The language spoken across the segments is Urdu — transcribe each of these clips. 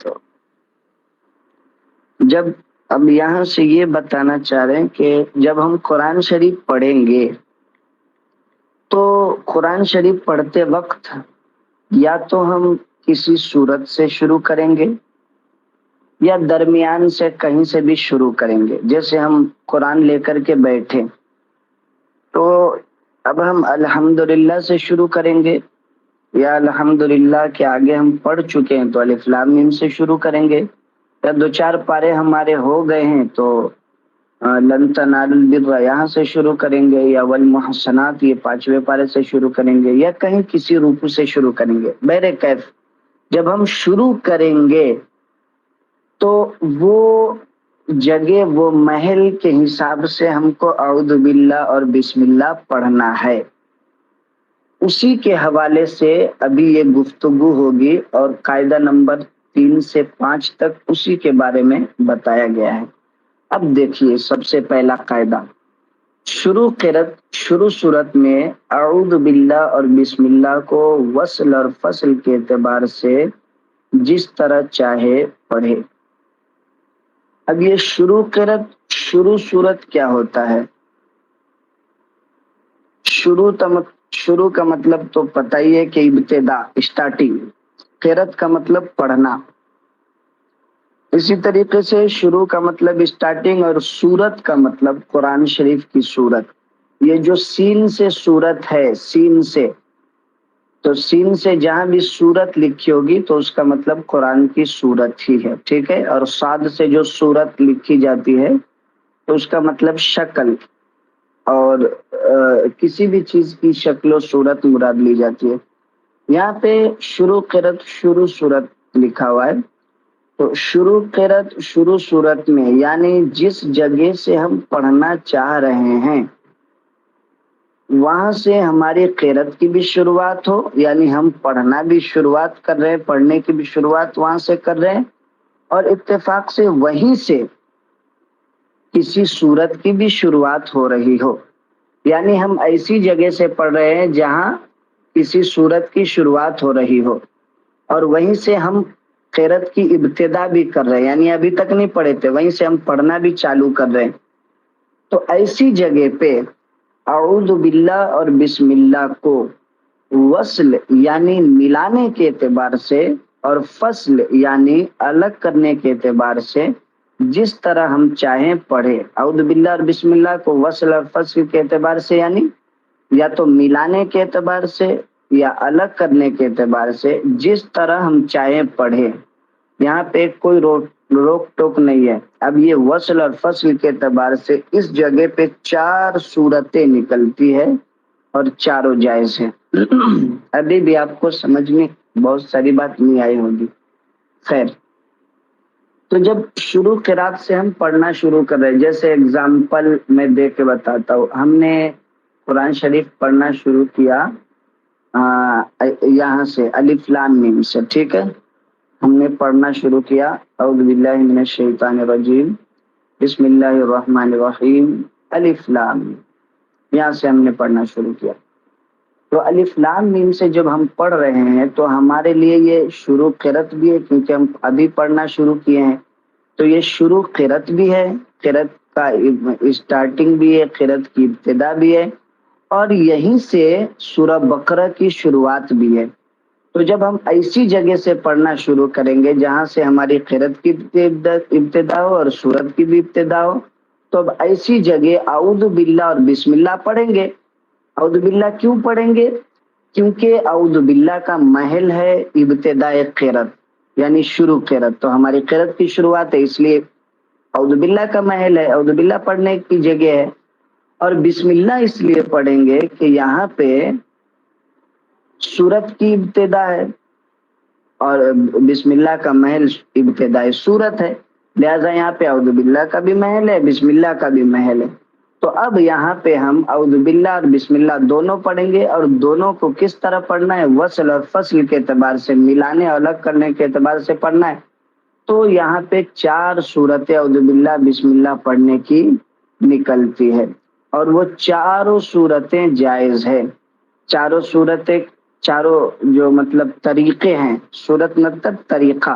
تو جب اب یہاں سے یہ بتانا چاہ رہے ہیں کہ جب ہم قرآن شریف پڑھیں گے تو قرآن شریف پڑھتے وقت یا تو ہم کسی سورت سے شروع کریں گے یا درمیان سے کہیں سے بھی شروع کریں گے. جیسے ہم قرآن لے کر کے بیٹھے تو اب ہم الحمدللہ سے شروع کریں گے یا الحمدللہ کے آگے ہم پڑھ چکے ہیں تو الف لام میم سے شروع کریں گے, یا دو چار پارے ہمارے ہو گئے ہیں تو لن تنالوا البر یہاں سے شروع کریں گے, یا والمحصنات یہ 5ویں پارے سے شروع کریں گے, یا کہیں کسی رکوع سے شروع کریں گے. بہرکیف جب ہم شروع کریں گے تو وہ جگہ وہ محل کے حساب سے ہم کو اعوذ باللہ اور بسم اللہ پڑھنا ہے. اسی کے حوالے سے ابھی یہ گفتگو ہوگی اور قاعدہ نمبر 3 سے 5 تک اسی کے بارے میں بتایا گیا ہے. اب دیکھیے سب سے پہلا قاعدہ, شروع صورت میں اعوذ باللہ اور بسم اللہ کو وصل اور فصل کے اعتبار سے جس طرح چاہے پڑھے. اب یہ شروع صورت کیا ہوتا ہے؟ شروع کا مطلب تو پتہ ہی ہے کہ ابتدا, اسٹارٹنگ. قرت کا مطلب پڑھنا. اسی طریقے سے شروع کا مطلب اسٹارٹنگ اور سورت کا مطلب قرآن شریف کی سورت. یہ جو سین سے سورت ہے, سین سے, تو سین سے جہاں بھی سورت لکھی ہوگی تو اس کا مطلب قرآن کی سورت ہی ہے, ٹھیک ہے. اور صاد سے جو سورت لکھی جاتی ہے تو اس کا مطلب شکل اور کسی بھی چیز کی شکل و صورت مراد لی جاتی ہے. یہاں پہ شروع صورت لکھا ہوا ہے, تو شروع صورت میں یعنی جس جگہ سے ہم پڑھنا چاہ رہے ہیں وہاں سے ہماری قرات کی بھی شروعات ہو, یعنی ہم پڑھنا بھی شروعات کر رہے ہیں, پڑھنے کی بھی شروعات وہاں سے کر رہے ہیں, اور اتفاق سے وہیں سے کسی سورت کی بھی شروعات ہو رہی ہو. یعنی ہم ایسی جگہ سے پڑھ رہے ہیں جہاں کسی سورت کی شروعات ہو رہی ہو اور وہیں سے ہم قرات کی ابتدا بھی کر رہے ہیں, یعنی ابھی تک نہیں پڑھے تھے وہیں سے ہم پڑھنا بھی چالو کر رہے ہیں. تو ایسی جگہ پہ اعوذ باللہ اور بسم اللہ کو وصل یعنی ملانے کے اعتبار سے اور فصل یعنی الگ کرنے کے اعتبار سے جس طرح ہم چاہیں پڑھے. اعوذ باللہ اور بسم اللہ کو وصل اور فصل کے اعتبار سے یعنی یا تو ملانے کے اعتبار سے یا الگ کرنے کے اعتبار سے جس طرح ہم چاہیں پڑھے. یہاں پہ کوئی روک ٹوک نہیں ہے. اب یہ وصل اور فصل کے اعتبار سے اس جگہ پہ 4 صورتیں نکلتی ہے اور چاروں جائز ہیں. ابھی بھی آپ کو سمجھ میں بہت ساری بات نہیں آئی ہوگی. خیر, تو جب شروع قرات سے ہم پڑھنا شروع کر رہے ہیں, جیسے اگزامپل میں دے کے بتاتا ہوں. ہم نے قرآن شریف پڑھنا شروع کیا یہاں سے الف لام میم سے, ٹھیک ہے. ہم نے پڑھنا شروع کیا اعوذ باللہ من الشیطان الرجیم بسم اللہ الرحمن الرحیم الف لام میم, یہاں سے ہم نے پڑھنا شروع کیا. تو الف لام میم سے جب ہم پڑھ رہے ہیں تو ہمارے لیے یہ شروع قرات بھی ہے, کیونکہ ہم ابھی پڑھنا شروع کیے ہیں تو یہ شروع قرات بھی ہے, قرات کا اسٹارٹنگ بھی ہے, قرات کی ابتدا بھی ہے, اور یہیں سے سورہ بقرہ کی شروعات بھی ہے. تو جب ہم ایسی جگہ سے پڑھنا شروع کریں گے جہاں سے ہماری قرات کی ابتدا ہو اور سورت کی بھی ابتدا ہو, تو اب ایسی جگہ اعوذ باللہ اور بسم اللہ پڑھیں گے. اعوذ باللہ کیوں پڑھیں گے؟ کیونکہ اعوذ باللہ کا محل ہے ابتداء قرات یعنی شروع قرات, تو ہماری قرات کی شروعات ہے, اس لیے اعوذ باللہ کا محل ہے, اعوذ باللہ پڑھنے کی جگہ ہے. اور بسم اللہ اس لیے پڑھیں گے کہ یہاں پہ سورت کی ابتدا ہے اور بسم اللہ کا محل ابتدائی سورت ہے, لہذا یہاں پہ اعوذ باللہ کا بھی محل ہے, بسم اللہ کا بھی محل ہے. تو اب یہاں پہ ہم اعوذ باللہ اور بسم اللہ دونوں پڑھیں گے, اور دونوں کو کس طرح پڑھنا ہے؟ وصل اور فصل کے اعتبار سے, ملانے اور الگ کرنے کے اعتبار سے پڑھنا ہے. تو یہاں پہ 4 صورتیں اعوذ باللہ بسم اللہ پڑھنے کی نکلتی ہے, اور وہ چاروں صورتیں جائز ہے. چاروں صورتیں, چاروں جو مطلب طریقے ہیں, صورت مطلب طریقہ,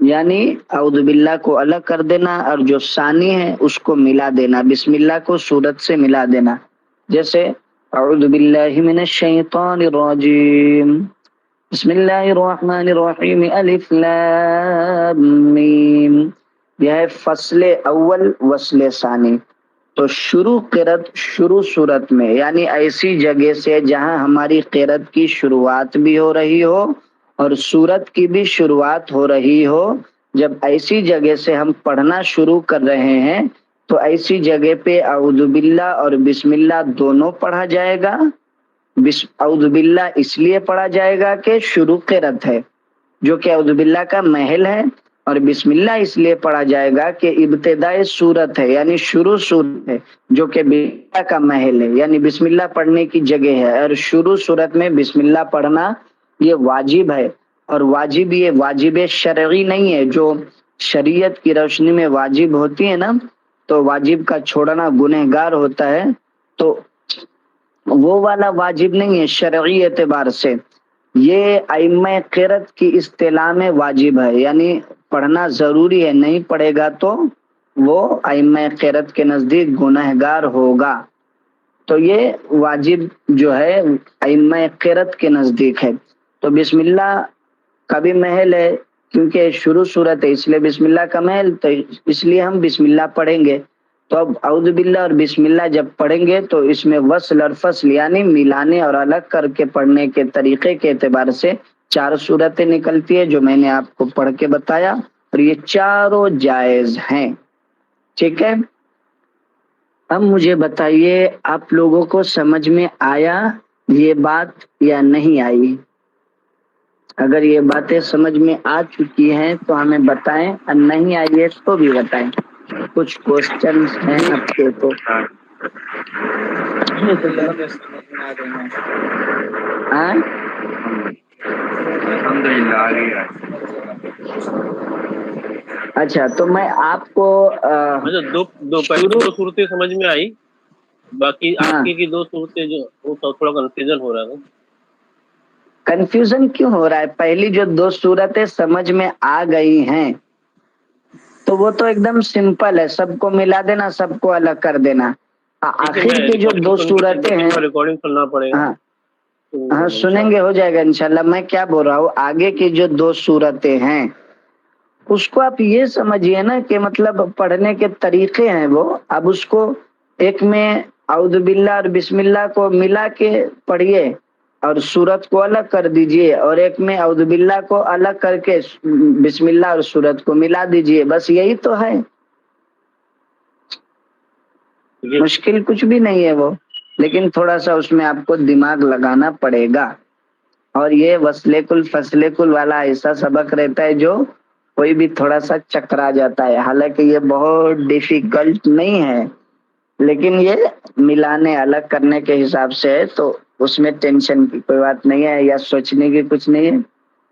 یعنی اعوذ باللہ کو الگ کر دینا اور جو ثانی ہے اس کو ملا دینا، بسم اللہ کو سورت سے ملا دینا. جیسے اعوذ باللہ من الشیطان الرجیم، بسم اللہ الرحمن الرحیم، الف لام میم. یہ ہے فصل اول وصل ثانی. تو شروع قرت شروع صورت میں، یعنی ایسی جگہ سے جہاں ہماری قرت کی شروعات بھی ہو رہی ہو اور سورت کی بھی شروعات ہو رہی ہو. جب ایسی جگہ سے ہم پڑھنا شروع کر رہے ہیں تو ایسی جگہ پہ اعوذ باللہ اور بسم اللہ دونوں پڑھا جائے گا. اعوذ باللہ اس لیے پڑھا جائے گا کہ شروع قرت ہے جو کہ اعوذ باللہ کا محل ہے، اور بسم اللہ اس لیے پڑھا جائے گا کہ ابتدائی صورت ہے یعنی شروع صورت ہے جو کہ بسم اللہ کا محل ہے، یعنی بسم اللہ پڑھنے کی جگہ ہے. اور شروع صورت میں بسم اللہ پڑھنا یہ واجب ہے، اور واجب یہ واجب شرعی نہیں ہے جو شریعت کی روشنی میں واجب ہوتی ہے نا، تو واجب کا چھوڑنا گنہگار ہوتا ہے، تو وہ والا واجب نہیں ہے شرعی اعتبار سے. یہ ائمہ قرت کی اصطلاح میں واجب ہے، یعنی پڑھنا ضروری ہے، نہیں پڑھے گا تو وہ ائمہ قرت کے نزدیک گنہگار ہوگا. تو یہ واجب جو ہے ائمہ قرت کے نزدیک ہے. تو بسم اللہ کا بھی محل ہے کیونکہ شروع صورت ہے، اس لیے بسم اللہ کا محل، تو اس لیے ہم بسم اللہ پڑھیں گے. تو اب اعوذ باللہ اور بسم اللہ جب پڑھیں گے تو اس میں وصل اور فصل یعنی ملانے اور الگ کر کے پڑھنے کے طریقے کے اعتبار سے 4 صورتیں نکلتی ہے جو میں نے آپ کو پڑھ کے بتایا، اور یہ چاروں جائز ہیں. ٹھیک ہے، اب مجھے بتائیے آپ لوگوں کو سمجھ میں آیا یہ بات یا نہیں آئی؟ اگر یہ باتیں سمجھ میں آ چکی ہیں تو ہمیں بتائیں، اور نہیں آئی ہے تو بھی بتائیں. کچھ کوشچنس ہیں آپ کے تو اچھا، تو میں آپ کو دو صورتیں سمجھ میں آئی، باقی آگے کی 2 صورتیں جو وہ تھوڑا کنفیوژن ہو رہا ہے. کنفیوژن کیوں ہو رہا ہے؟ پہلی جو 2 صورتیں سمجھ میں آ گئی ہیں تو وہ تو ایک دم سمپل ہے، سب کو ملا دینا، سب کو الگ کر دینا. آخر کی جو 2 صورتیں ہیں ریکارڈنگ سننا پڑے گا. ہاں سنیں گے، ہو جائے گا انشاءاللہ. میں کیا بول رہا ہوں، آگے کی جو 2 صورتیں ہیں اس کو آپ یہ سمجھیے نا کہ مطلب پڑھنے کے طریقے ہیں وہ. اب اس کو ایک میں اعوذ باللہ اور بسم اللہ کو ملا کے پڑھیے اور سورت کو الگ کر دیجئے، اور ایک میں اعوذ باللہ کو الگ کر کے بسم اللہ اور سورت کو ملا دیجئے. بس یہی تو ہے، مشکل کچھ بھی نہیں ہے وہ، لیکن تھوڑا سا اس میں آپ کو دماغ لگانا پڑے گا. اور یہ وصل کل فصل کل والا ایسا سبق رہتا ہے جو کوئی بھی تھوڑا سا چکرا جاتا ہے. حالانکہ یہ بہت ڈیفیکلٹ نہیں ہے، لیکن یہ ملانے الگ کرنے کے حساب سے ہے، تو اس میں ٹینشن کی کوئی بات نہیں ہے یا سوچنے کی کچھ نہیں ہے،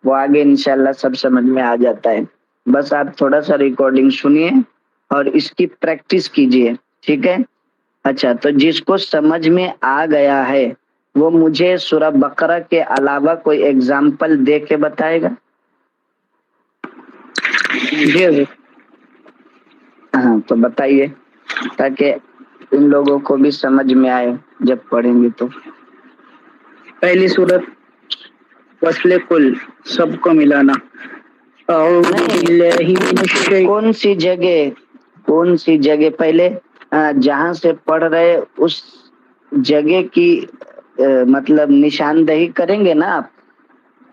وہ آگے انشاءاللہ سب سمجھ میں آ جاتا ہے. بس آپ تھوڑا سا ریکارڈنگ سنیے اور اس کی پریکٹس کیجئے. ٹھیک ہے، اچھا، تو جس کو سمجھ میں آ گیا ہے وہ مجھے سورہ بقرہ کے علاوہ کوئی ایگزامپل دے کے بتائے گا. جی ہاں تو بتائیے تاکہ ان لوگوں کو بھی سمجھ میں آئے جب پڑھیں گے تو. پہلی صورت وصل کل، سب کو ملانا. کون سی جگہ پہلے جہاں سے پڑھ رہے اس جگہ کی مطلب نشاندہی کریں گے نا آپ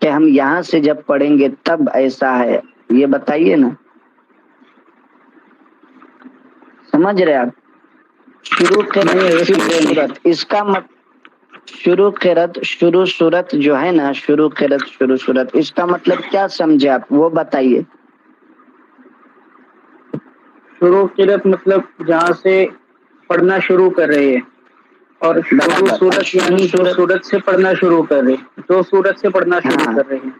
کہ ہم یہاں سے جب پڑھیں گے تب ایسا ہے، یہ بتائیے نا. سمجھ رہے آپ؟ شروع قرت اس کا شروع صورت جو ہے نا، شروع صورت اس کا مطلب کیا سمجھے آپ وہ بتائیے. شروع قرت مطلب جہاں سے پڑھنا شروع کر رہے ہیں، اور صورت یعنی جو صورت سے پڑھنا شروع کر رہے ہیں، جو صورت سے پڑھنا شروع کر رہے ہیں.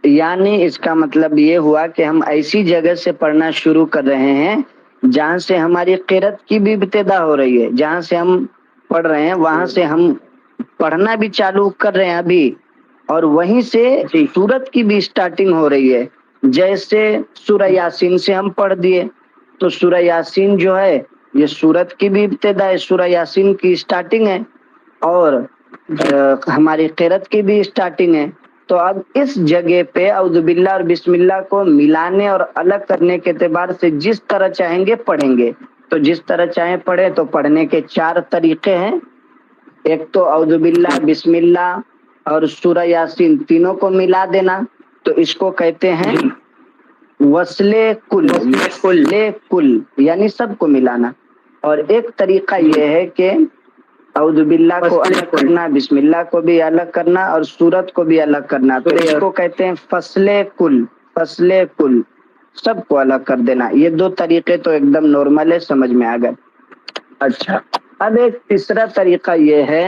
یعنی اس کا مطلب یہ ہوا کہ ہم ایسی جگہ سے پڑھنا شروع کر رہے ہیں جہاں سے ہماری قرت کی بھی ابتدا ہو رہی ہے. جہاں سے ہم پڑھ رہے ہیں وہاں سے ہم پڑھنا بھی چالو کر رہے ہیں ابھی، اور وہیں سے سورت کی بھی سٹارٹنگ ہو رہی ہے. جیسے سورہ یاسین سے ہم پڑھ دیے تو سورہ یاسین جو ہے یہ سورت کی بھی ابتدا ہے, سورہ یاسین کی اسٹارٹنگ ہے اور ہماری قرأت کی بھی اسٹارٹنگ ہے. تو اب اس جگہ پہ اعوذ باللہ اور بسم اللہ کو ملانے اور الگ کرنے کے اعتبار سے جس طرح چاہیں گے پڑھیں گے. تو جس طرح چاہیں پڑھیں تو پڑھنے کے 4 طریقے ہیں. ایک تو اعوذ باللہ, بسم اللہ اور سورہ یاسین تینوں کو ملا دینا, تو اس کو کہتے ہیں وصل کل. وصل کل یعنی سب کو ملانا. اور ایک طریقہ یہ ہے کہ اعوذ باللہ کو الگ کرنا, بسم اللہ کو بھی الگ کرنا اور سورت کو بھی الگ کرنا, تو اس کو کہتے ہیں فصل کل. فصل کل سب کو الگ کر دینا. یہ 2 طریقے تو ایک دم نارمل ہے, سمجھ میں آ گئے. اچھا, اب ایک تیسرا طریقہ یہ ہے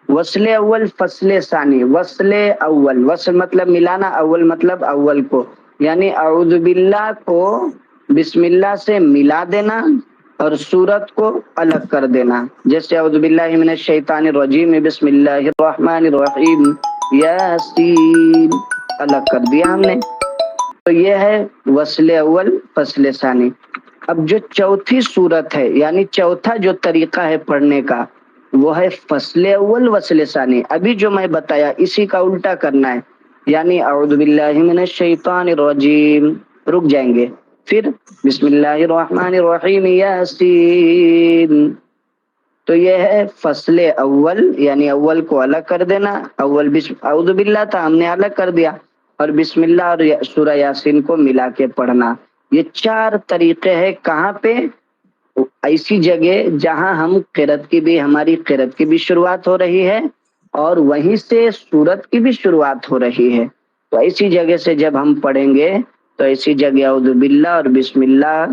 وصل اول فصل ثانی. وصل اول, وصل مطلب ملانا, اول مطلب اول کو, یعنی اعوذ باللہ کو بسم اللہ سے ملا دینا اور سورت کو الگ کر دینا. جیسے اعوذ باللہ من الشیطان الرجیم بسم اللہ الرحمن الرحیم یاسین الگ کر دیا ہم نے. تو یہ ہے وصل اول فصل ثانی. اب جو چوتھی صورت ہے یعنی چوتھا جو طریقہ ہے پڑھنے کا وہ ہے فصل اول وصل ثانی. ابھی جو میں بتایا اسی کا الٹا کرنا ہے, یعنی اعوذ باللہ من الشیطان الرجیم رک جائیں گے, پھر بسم اللہ الرحمن الرحیم یاسین. تو یہ ہے فصل اول یعنی اول کو الگ کر دینا. اول اعوذ باللہ تھا ہم نے الگ کر دیا, اور بسم اللہ اور سورہ یاسین کو ملا کے پڑھنا. یہ 4 طریقے ہیں. کہاں پہ؟ ایسی جگہ جہاں ہم قرأت کی بھی, ہماری قرأت کی بھی شروعات ہو رہی ہے اور وہیں سے سورت کی بھی شروعات ہو رہی ہے. تو ایسی جگہ سے جب ہم پڑھیں گے تو ایسی جگہ اعوذ باللہ اور بسم اللہ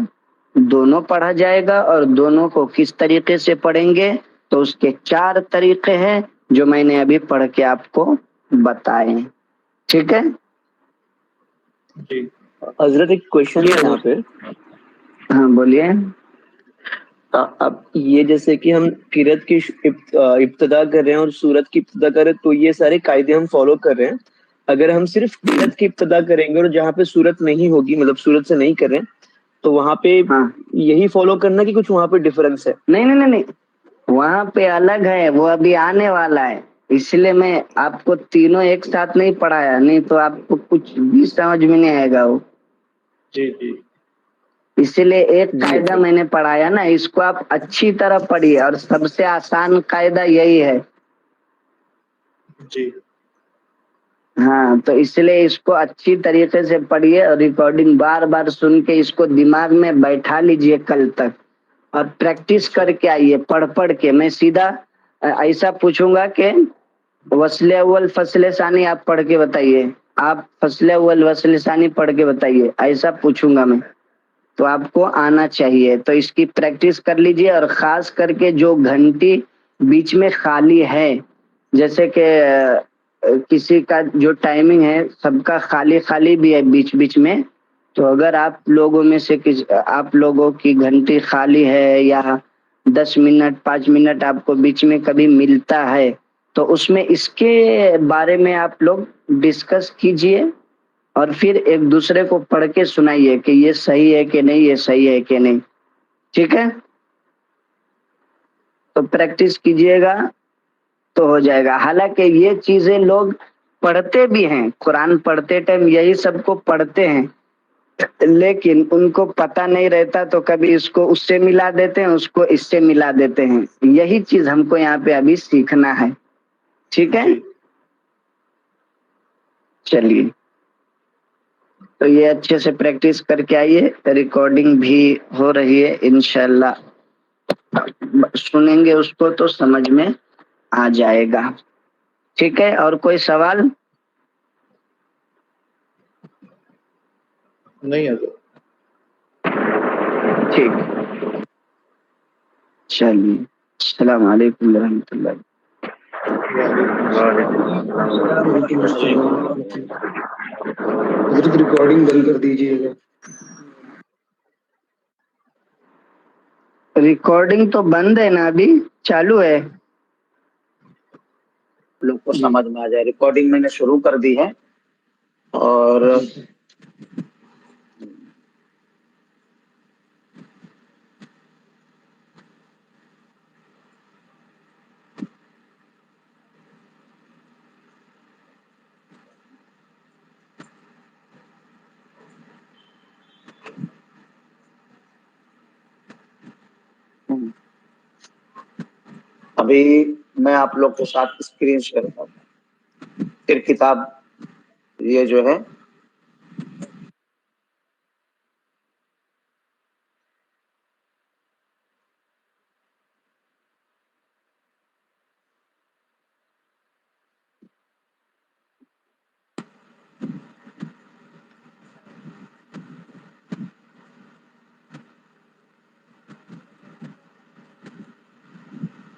دونوں پڑھا جائے گا. اور دونوں کو کس طریقے سے پڑھیں گے تو اس کے 4 طریقے ہیں جو میں نے ابھی پڑھ کے آپ کو بتائے. ٹھیک ہے جی حضرت, ایک کوشچن ہے یہاں پہ. ہاں بولیے. اب یہ جیسے کہ ہم قرأت کی ابتدا کر رہے ہیں اور سورت کی ابتدا کر رہے ہیں تو یہ سارے قاعدے ہم فالو کر رہے ہیں. اگر ہم صرف قرأت کی ابتدا کریں گے اور جہاں پہ سورت نہیں ہوگی, مطلب سورت سے نہیں کریں, تو وہاں پہ یہی فالو کرنا کہ کچھ وہاں پہ ڈفرنس ہے؟ نہیں, وہاں پہ الگ ہے, وہ ابھی آنے والا ہے. اس لیے میں آپ کو تینوں ایک ساتھ نہیں پڑھایا, نہیں تو آپ کو کچھ بھی سمجھ میں نہیں آئے گا. وہ جی جی, اسی لیے ایک قاعدہ میں نے پڑھایا نا, اس کو آپ اچھی طرح پڑھیے, اور سب سے آسان قاعدہ یہی ہے. جی ہاں, تو اس لیے اس کو اچھی طریقے سے پڑھیے اور ریکارڈنگ بار بار سن کے اس کو دماغ میں بیٹھا لیجئے کل تک, اور پریکٹس کر کے آئیے پڑھ کے. میں سیدھا ایسا پوچھوں گا کہ وصل اول فصل ثانی آپ پڑھ کے بتائیے, آپ فصل اول وصل ثانی پڑھ کے بتائیے, ایسا پوچھوں گا میں. تو آپ کو آنا چاہیے. تو اس کی پریکٹس کر لیجئے, اور خاص کر کے جو گھنٹی بیچ میں خالی ہے, جیسے کہ کسی کا جو ٹائمنگ ہے سب کا خالی بھی ہے بیچ بیچ میں, تو اگر آپ لوگوں میں سے آپ لوگوں کی گھنٹی خالی ہے یا 10 منٹ 5 منٹ آپ کو بیچ میں کبھی ملتا ہے تو اس میں اس کے بارے میں آپ لوگ ڈسکس کیجئے, اور پھر ایک دوسرے کو پڑھ کے سنائیے کہ یہ صحیح ہے کہ نہیں, یہ صحیح ہے کہ نہیں. ٹھیک ہے, تو پریکٹس کیجئے گا تو ہو جائے گا. حالانکہ یہ چیزیں لوگ پڑھتے بھی ہیں, قرآن پڑھتے ٹائم یہی سب کو پڑھتے ہیں, لیکن ان کو پتہ نہیں رہتا تو کبھی اس کو اس سے ملا دیتے ہیں, اس کو اس سے ملا دیتے ہیں. یہی چیز ہم کو یہاں پہ ابھی سیکھنا ہے. ٹھیک ہے, چلیے. تو یہ اچھے سے پریکٹس کر کے آئیے. ریکارڈنگ بھی ہو رہی ہے, انشاءاللہ سنیں گے اس کو تو سمجھ میں آ جائے گا. ٹھیک ہے, اور کوئی سوال؟ نہیں حضرت. ٹھیک, چلیے. السلام علیکم ورحمۃ اللہ. حضرت ریکارڈنگ بند کر دیجیے گا. ریکارڈنگ تو بند ہے نا, ابھی چالو ہے. لوگ کو سمجھ میں آ جائے. ریکارڈنگ میں نے شروع کر دی ہے, اور ابھی میں آپ لوگ کے ساتھ اسکرین شیئر کرتا ہوں، پھر کتاب یہ جو ہے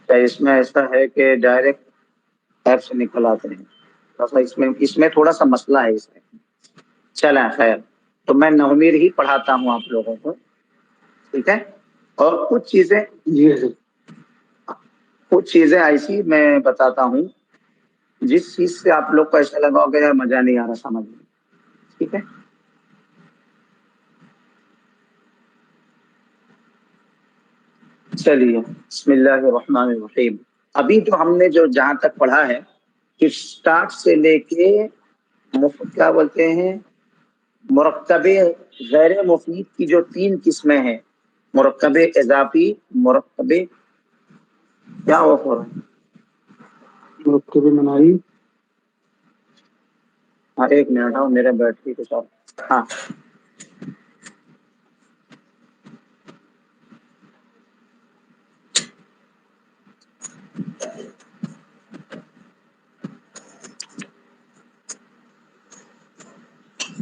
اس میں ایسا ہے کہ ڈائریکٹ ایپ سے نکل آتے ہیں، اس میں تھوڑا سا مسئلہ ہے اس میں. چلیں خیر، تو میں نومیر ہی پڑھاتا ہوں آپ لوگوں کو، ٹھیک ہے. اور جی حضرت. کچھ چیزیں ایسی میں بتاتا ہوں جس چیز سے آپ لوگ کو ایسا لگا ہوگا یار مزہ نہیں آ رہا سمجھ میں، ٹھیک ہے. چلیے بسم اللہ الرحمن الرحیم. ابھی تو ہم نے جو جہاں تک پڑھا ہے کہ اسٹارٹ سے لے کے کیا بولتے ہیں مرکب غیر مفید کی جو 3 قسمیں ہیں، مرکب اضافی، مرکب کیا ہو رہا ہے، مرکب منائی. ہاں ایک منٹ، ہاں میرے بیٹری کے ساتھ، ہاں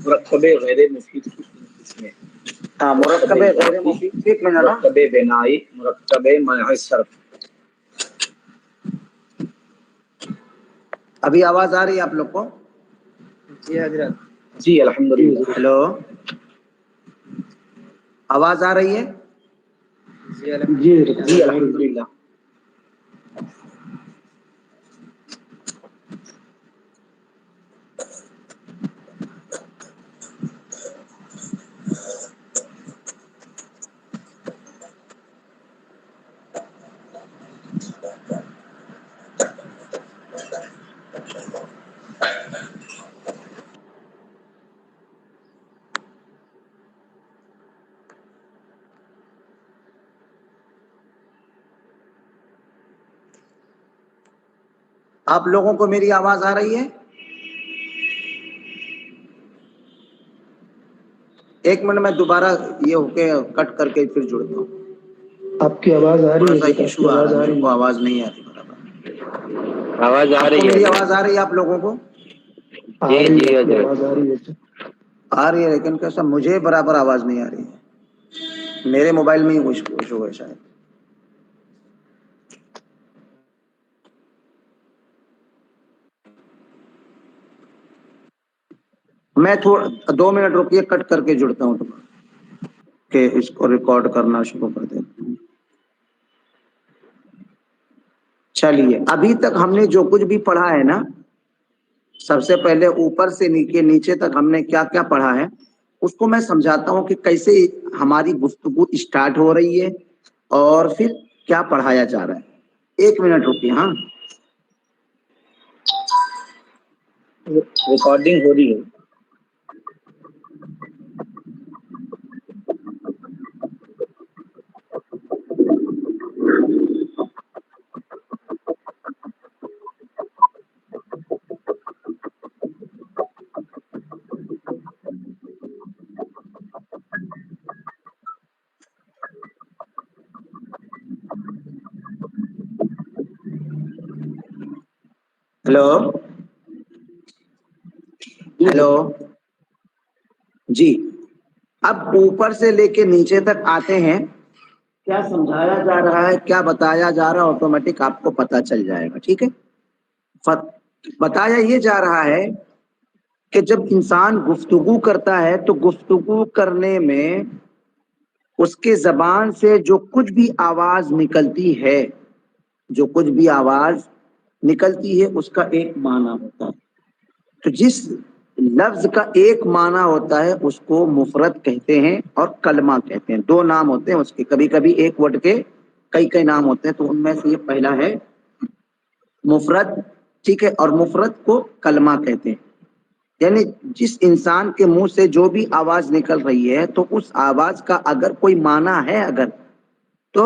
مرکب غیر مفید کی 3 قسمیں، ہاں مرکب غیر مفید، ایک منٹ، مرکب بنائی، مرکب منع صرف. ابھی آواز آ رہی ہے آپ لوگ کو؟ جی حضرت. جی الحمدللہ. ہیلو، آواز آ رہی ہے؟ جی الحمد جی حضرت. جی الحمدللہ. آپ لوگوں کو میری آواز آ رہی ہے؟ ایک منٹ میں دوبارہ یہ ہو کے کٹ کر کے پھر جڑتا ہوں. آپ کی آواز آ رہی تھوڑا ہے سا حضرت. آپ کی ایشو آ آواز رہا ہے، آ میرے رہی کو ہے. آواز نہیں آ رہی برابر. آواز آ آپ کو رہی ہے میری حضرت. آواز آ رہی ہے آپ لوگوں کو؟ آ جی رہی ہے. جی آپ کی حضرت. آواز آ رہی ہے. آ رہی ہے لیکن کیسا مجھے برابر آواز نہیں آ رہی ہے، میرے موبائل میں ہی کچھ ایشو ہے شاید. میں 2 منٹ رکیے، کٹ کر کے جڑتا ہوں کہ اس کو ریکارڈ کرنا شروع کر دیتا ہوں. چلیے ابھی تک ہم نے جو کچھ بھی پڑھا ہے نا، سب سے پہلے اوپر سے نیچے تک ہم نے کیا کیا پڑھا ہے اس کو میں سمجھاتا ہوں کہ کیسے ہماری گفتگو اسٹارٹ ہو رہی ہے اور پھر کیا پڑھایا جا رہا ہے. 1 منٹ رکیے. ہاں ریکارڈنگ ہو رہی ہے. ہیلو ہیلو، جی اب اوپر سے لے کے نیچے تک آتے ہیں، کیا سمجھایا جا رہا ہے کیا بتایا جا رہا ہے آٹومیٹک آپ کو پتا چل جائے گا. ٹھیک ہے، بتایا یہ جا رہا ہے کہ جب انسان گفتگو کرتا ہے تو گفتگو کرنے میں اس کے زبان سے جو کچھ بھی آواز نکلتی ہے، جو کچھ بھی آواز نکلتی ہے اس کا ایک معنی ہوتا ہے. تو جس لفظ کا ایک معنی ہوتا ہے اس کو مفرد کہتے ہیں اور کلمہ کہتے ہیں. 2 نام ہوتے ہیں اس کے، کبھی کبھی ایک ورڈ کے کئی نام ہوتے ہیں، تو ان میں سے یہ پہلا ہے مفرد. ٹھیک ہے، اور مفرد کو کلمہ کہتے ہیں. یعنی جس انسان کے منہ سے جو بھی آواز نکل رہی ہے تو اس آواز کا اگر کوئی معنی ہے اگر تو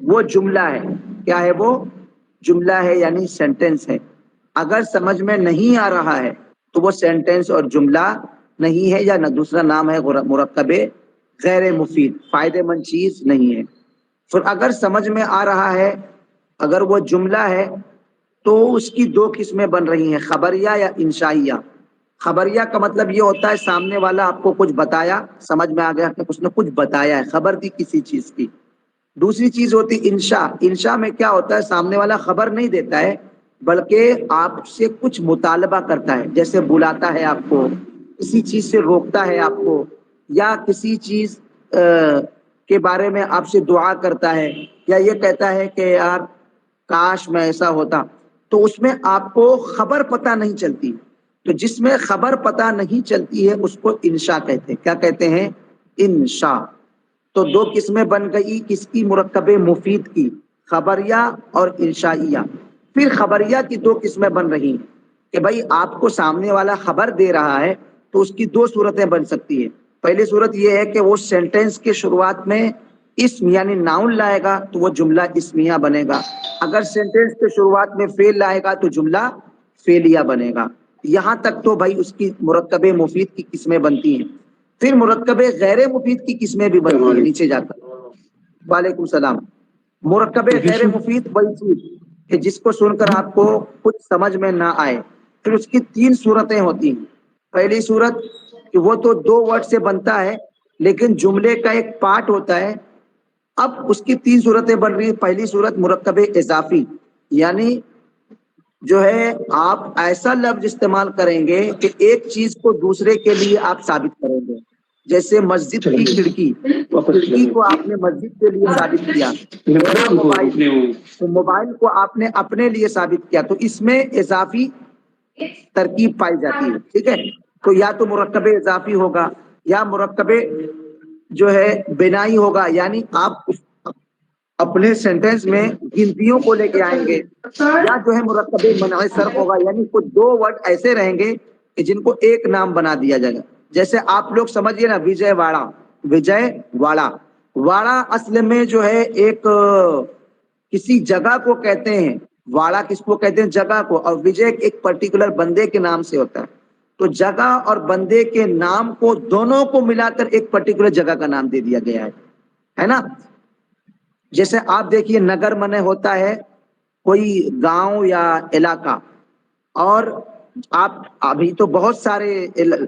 وہ جملہ ہے. کیا ہے وہ؟ جملہ ہے یعنی سینٹینس ہے. اگر سمجھ میں نہیں آ رہا ہے تو وہ سینٹینس اور جملہ نہیں ہے, یا نہ دوسرا نام ہے مرکب غیر مفید, فائدہ مند چیز نہیں ہے. پھر اگر سمجھ میں آ رہا ہے, اگر وہ جملہ ہے تو اس کی دو قسمیں بن رہی ہیں, خبریہ یا انشائیہ. خبریہ کا مطلب یہ ہوتا ہے سامنے والا آپ کو کچھ بتایا, سمجھ میں آ گیا کہ اس نے کچھ بتایا ہے, خبر دی کسی چیز کی. دوسری چیز ہوتی انشاء. انشاء میں کیا ہوتا ہے, سامنے والا خبر نہیں دیتا ہے بلکہ آپ سے کچھ مطالبہ کرتا ہے, جیسے بلاتا ہے آپ کو, کسی چیز سے روکتا ہے آپ کو, یا کسی چیز کے بارے میں آپ سے دعا کرتا ہے, یا یہ کہتا ہے کہ یار کاش میں ایسا ہوتا. تو اس میں آپ کو خبر پتہ نہیں چلتی. تو جس میں خبر پتہ نہیں چلتی ہے اس کو انشاء کہتے ہیں. کیا کہتے ہیں؟ انشاء. تو دو قسمیں بن گئی کس کی؟ مرکب مفید کی, خبریہ اور انشائیہ. پھر خبریہ کی دو قسمیں بن رہی ہیں کہ بھائی آپ کو سامنے والا خبر دے رہا ہے تو اس کی دو صورتیں بن سکتی ہیں. پہلی صورت یہ ہے کہ وہ سینٹینس کے شروعات میں اسم یعنی ناؤن لائے گا تو وہ جملہ اسمیہ بنے گا. اگر سینٹینس کے شروعات میں فعل لائے گا تو جملہ فعلیہ بنے گا. یہاں تک تو بھائی اس کی مرکب مفید کی قسمیں بنتی ہیں. پھر مرکب غیر مفید کی قسمیں بھی بنتی ہیں نیچے جا کر. وعلیکم السلام. مرکب غیر مفید وہی چیز کہ جس کو سن کر آپ کو کچھ سمجھ میں نہ آئے. پھر اس کی تین صورتیں ہوتی ہیں. پہلی صورت کہ وہ تو دو ورڈ سے بنتا ہے لیکن جملے کا ایک پارٹ ہوتا ہے. اب اس کی تین صورتیں بن رہی ہیں. پہلی صورت مرکب اضافی, یعنی جو ہے آپ ایسا لفظ استعمال کریں گے کہ ایک چیز کو دوسرے کے لیے آپ ثابت کریں گے. جیسے مسجد کی کھڑکی, کھڑکی کو آپ نے مسجد کے لیے ثابت کیا, موبائل کو آپ نے اپنے لیے ثابت کیا. تو اس میں اضافی ترکیب پائی جاتی ہے. ٹھیک ہے, تو یا تو مرکب اضافی ہوگا یا مرکب جو ہے بنائی ہوگا, یعنی آپ اپنے سینٹینس میں گنتیوں کو لے کے آئیں گے, یا جو ہے مرکب منع صرف ہوگا, یعنی کچھ دو ورڈ ایسے رہیں گے کہ جن کو ایک نام بنا دیا جائے گا. جیسے آپ لوگ سمجھیے نا وجے واڑا, وجے واڑا. واڑا اصل میں جو ہے ایک کسی جگہ کو کہتے ہیں. واڑا کس کو کہتے ہیں؟ جگہ کو. اور وجے ایک پرٹیکولر بندے کے نام سے ہوتا ہے. تو جگہ اور بندے کے نام کو دونوں کو ملا کر ایک پرٹیکولر جگہ کا نام دے دیا گیا ہے نا. جیسے آپ دیکھیے نگر منے ہوتا ہے کوئی گاؤں یا علاقہ, اور آپ ابھی تو بہت سارے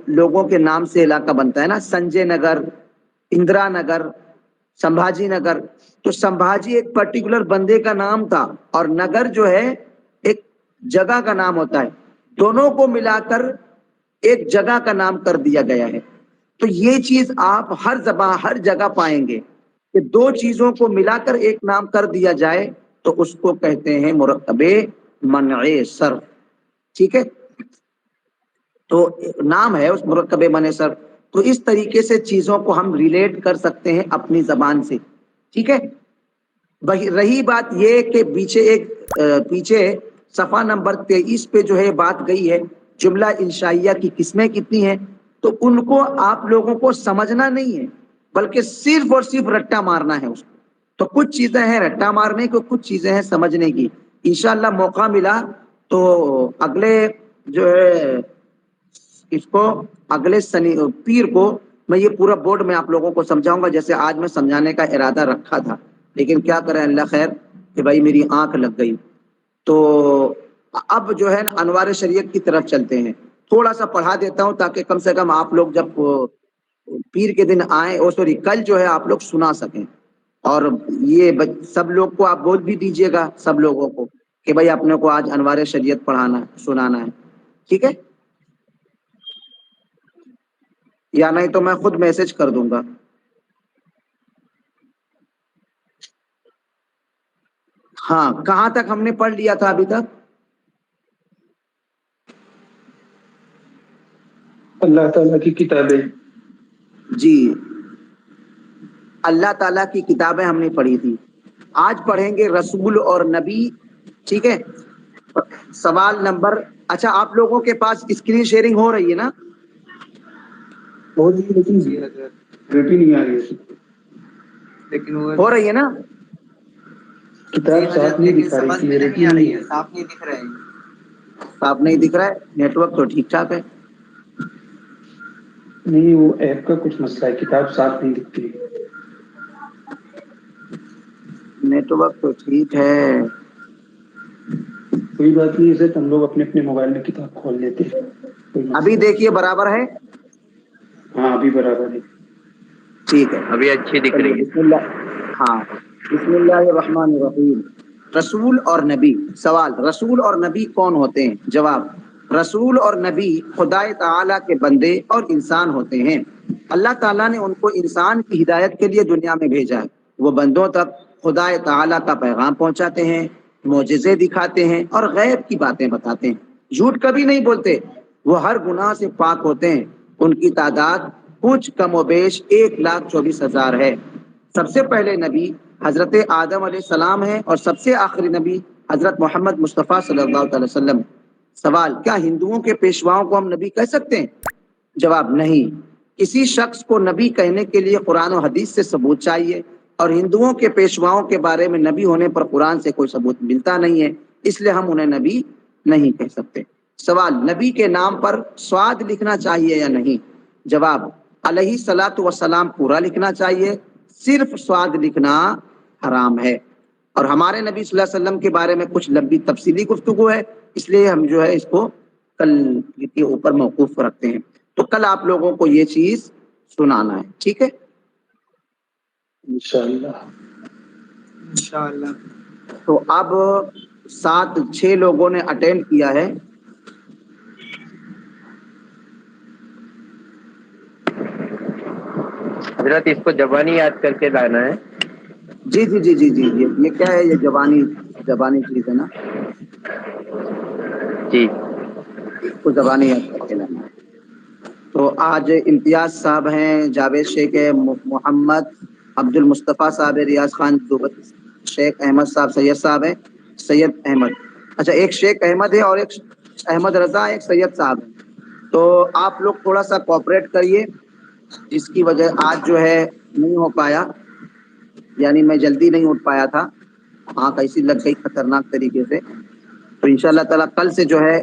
لوگوں کے نام سے علاقہ بنتا ہے نا, سنجے نگر, اندرا نگر, سمبھاجی نگر. تو سمبھاجی ایک پرٹیکولر بندے کا نام تھا اور نگر جو ہے ایک جگہ کا نام ہوتا ہے. دونوں کو ملا کر ایک جگہ کا نام کر دیا گیا ہے. تو یہ چیز آپ ہر جگہ پائیں گے کہ دو چیزوں کو ملا کر ایک نام کر دیا جائے تو اس کو کہتے ہیں مرکب منع صرف. ٹھیک ہے, تو نام ہے اس مرکب منع صرف. تو اس طریقے سے چیزوں کو ہم ریلیٹ کر سکتے ہیں اپنی زبان سے. ٹھیک ہے, رہی بات یہ کہ پیچھے صفحہ نمبر 23 پہ جو ہے بات گئی ہے جملہ انشائیہ کی قسمیں کتنی ہیں, تو ان کو آپ لوگوں کو سمجھنا نہیں ہے بلکہ صرف اور صرف رٹا مارنا ہے اس کو. تو کچھ چیزیں ہیں رٹا مارنے کو, کچھ چیزیں ہیں سمجھنے کی. انشاءاللہ موقع ملا تو اگلے جو ہے اس کو اگلے پیر کو میں یہ پورا بورڈ میں آپ لوگوں کو سمجھاؤں گا جیسے آج میں سمجھانے کا ارادہ رکھا تھا, لیکن کیا کریں اللہ خیر کہ بھائی میری آنکھ لگ گئی. تو اب جو ہے انوار شریعت کی طرف چلتے ہیں. تھوڑا سا پڑھا دیتا ہوں تاکہ کم سے کم آپ لوگ جب پیر کے دن آئیں, اور سوری کل جو ہے آپ لوگ سنا سکیں. اور یہ سب لوگ کو آپ بول بھی دیجئے گا, سب لوگوں کو کہ بھائی اپنے کو آج انوار شریعت پڑھانا ہے, سنانا ہے. ٹھیک ہے, یا نہیں تو میں خود میسج کر دوں گا. ہاں, کہاں تک ہم نے پڑھ لیا تھا ابھی تک؟ اللہ تعالیٰ کی کتابیں. جی, اللہ تعالیٰ کی کتابیں ہم نے پڑھی تھی. آج پڑھیں گے رسول اور نبی. ٹھیک ہے, سوال نمبر, اچھا آپ لوگوں کے پاس اسکرین شیئرنگ ہو رہی ہے نا؟ بہت ہی لیکن نہیں آ رہی ہے. ہو رہی ہے نا؟ کتاب صاف نہیں دکھا رہی، کلیئرٹی نہیں ہے. صاف نہیں دکھ رہے ہیں، صاف نہیں دکھ رہا ہے. نیٹ ورک تو ٹھیک ٹھاک ہے. نہیں، وہ ایپ کا کچھ مسئلہ ہے، کتاب صاف نہیں دکھتی. نیٹ ورک تو ٹھیک ہے. کوئی بات نہیں، اسے ہم لوگ اپنے اپنے موبائل میں کتاب کھول لیتے ہیں، کوئی مسئلہ ابھی نہیں. دیکھیے برابر ہے. ہاں ابھی برابر ہے. ٹھیک ہے، ابھی اچھی دکھ چلیے رہی ہے. بسم اللہ. ہاں، بسم اللہ الرحمن الرحیم. رسول اور نبی. سوال: رسول اور نبی کون ہوتے ہیں؟ جواب: رسول اور نبی خدا تعالیٰ کے بندے اور انسان ہوتے ہیں. اللہ تعالیٰ نے ان کو انسان کی ہدایت کے لیے دنیا میں بھیجا ہے. وہ بندوں تک خدا تعالیٰ کا پیغام پہنچاتے ہیں، معجزے دکھاتے ہیں اور غیب کی باتیں بتاتے ہیں. جھوٹ کبھی نہیں بولتے. وہ ہر گناہ سے پاک ہوتے ہیں. ان کی تعداد کچھ کم و بیش 1,24,000 ہے. سب سے پہلے نبی حضرت آدم علیہ السلام ہے اور سب سے آخری نبی حضرت محمد مصطفیٰ صلی اللہ تعالی وسلم. سوال: کیا ہندوؤں کے پیشواؤں کو ہم نبی کہہ سکتے ہیں؟ جواب: نہیں. کسی شخص کو نبی کہنے کے لیے قرآن و حدیث سے ثبوت چاہیے، اور ہندوؤں کے پیشواؤں کے بارے میں نبی ہونے پر قرآن سے کوئی ثبوت ملتا نہیں ہے، اس لیے ہم انہیں نبی نہیں کہہ سکتے. سوال: نبی کے نام پر سواد لکھنا چاہیے یا نہیں؟ جواب: علیہ الصلاۃ والسلام پورا لکھنا چاہیے، صرف سواد لکھنا حرام ہے. اور ہمارے نبی صلی اللہ علیہ وسلم کے بارے میں کچھ لمبی تفصیلی گفتگو ہے، اس لیے ہم جو ہے اس کو کل کے اوپر موقوف رکھتے ہیں. تو کل آپ لوگوں کو یہ چیز سنانا ہے، ٹھیک ہے؟ انشاءاللہ. تو اب 7-6 لوگوں نے اٹینڈ کیا ہے. حضرت اس کو زبانی یاد کر کے لانا ہے. جی جی جی جی جی یہ کیا ہے؟ یہ زبانی چیز ہے نا، جی. اس کو زبانی یاد کر کے لانا ہے. تو آج امتیاز صاحب ہیں، جاوید شیخ ہے، محمد عبد المصطفیٰ صاحب ہے، ریاض خان دوبت، شیخ احمد صاحب، سید صاحب ہے، سید احمد. اچھا، ایک شیخ احمد ہے اور ایک احمد رضا، ایک سید صاحب ہے. تو آپ لوگ تھوڑا سا کوآپریٹ کریے، جس کی وجہ آج جو ہے نہیں ہو پایا، یعنی میں جلدی نہیں اٹھ پایا تھا، آنکھ ایسی لگ گئی خطرناک طریقے سے. تو انشاءاللہ تعالیٰ کل سے جو ہے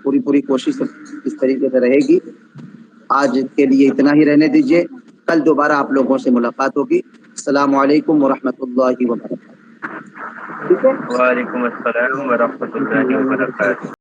پوری کوشش اس طریقے سے رہے گی. آج کے لیے اتنا ہی رہنے دیجیے، کل دوبارہ آپ لوگوں سے ملاقات ہوگی. السلام علیکم ورحمۃ اللہ وبرکاتہ. ٹھیک ہے. وعلیکم السلام ورحمۃ اللہ وبرکاتہ.